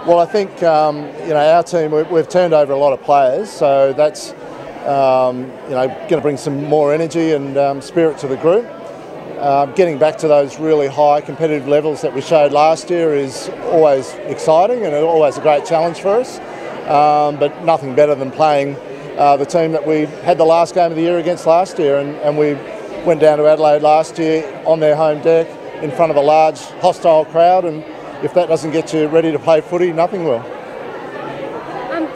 Well, I think our team, we've turned over a lot of players, so that's going to bring some more energy and spirit to the group. Getting back to those really high competitive levels that we showed last year is always exciting and always a great challenge for us. But nothing better than playing the team that we had the last game of the year against last year, and we went down to Adelaide last year on their home deck in front of a large hostile crowd, and if that doesn't get you ready to play footy, nothing will.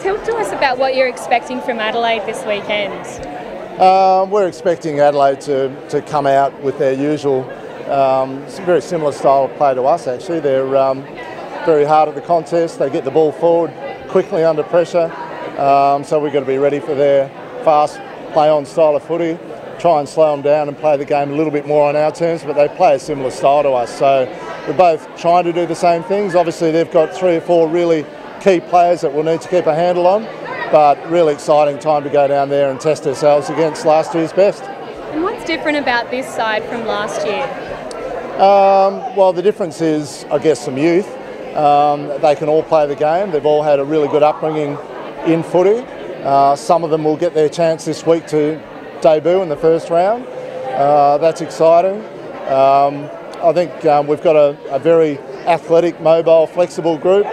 Talk to us about what you're expecting from Adelaide this weekend. We're expecting Adelaide to come out with their usual, very similar style of play to us actually. They're very hard at the contest, they get the ball forward quickly under pressure, so we've got to be ready for their fast play-on style of footy, try and slow them down and play the game a little bit more on our terms, but they play a similar style to us, so we're both trying to do the same things. Obviously they've got 3 or 4 really key players that we'll need to keep a handle on, but really exciting time to go down there and test ourselves against last year's best. And what's different about this side from last year? Well, the difference is, I guess, some youth. They can all play the game. They've all had a really good upbringing in footy. Some of them will get their chance this week to debut in the first round. That's exciting. I think we've got a very athletic, mobile, flexible group.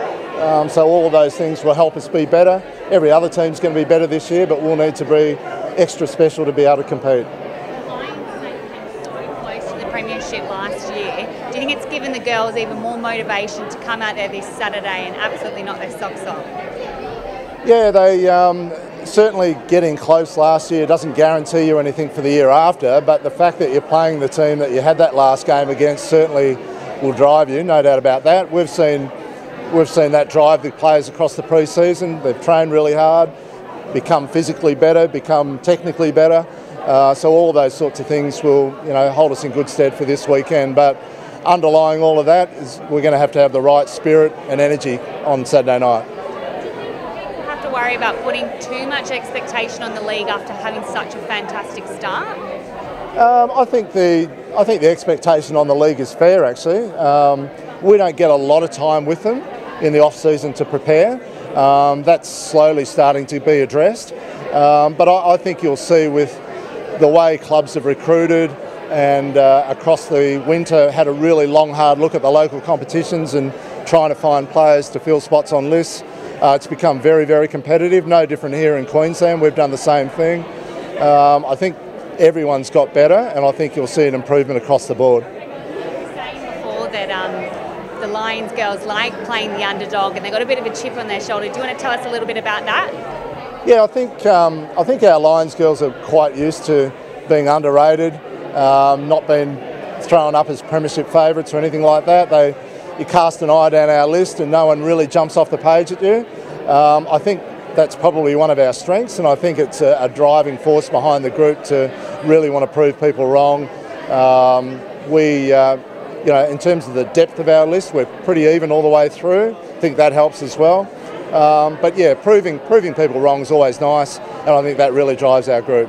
So all of those things will help us be better. Every other team's going to be better this year, but we'll need to be extra special to be able to compete. The Lions came so close to the premiership last year. Do you think it's given the girls even more motivation to come out there this Saturday and absolutely knock their socks off? Yeah, they certainly getting close last year doesn't guarantee you anything for the year after, but the fact that you're playing the team that you had that last game against certainly will drive you, no doubt about that. We've seen that drive the players across the pre-season. They've trained really hard, become physically better, become technically better. So all of those sorts of things will, hold us in good stead for this weekend. But underlying all of that is we're going to have the right spirit and energy on Saturday night. We'll have to worry about putting too much expectation on the league after having such a fantastic start. I think the expectation on the league is fair. Actually, we don't get a lot of time with them in the off-season to prepare. That's slowly starting to be addressed. But I think you'll see with the way clubs have recruited and across the winter had a really long, hard look at the local competitions and trying to find players to fill spots on lists. It's become very, very competitive. No different here in Queensland. We've done the same thing. I think everyone's got better, and I think you'll see an improvement across the board. You were saying before that the Lions girls like playing the underdog and they've got a bit of a chip on their shoulder. Do you want to tell us a little bit about that? Yeah, I think our Lions girls are quite used to being underrated, not being thrown up as premiership favourites or anything like that. You cast an eye down our list and no one really jumps off the page at you. I think that's probably one of our strengths, and I think it's a driving force behind the group to really want to prove people wrong. In terms of the depth of our list, we're pretty even all the way through. I think that helps as well. But yeah, proving people wrong is always nice, and I think that really drives our group.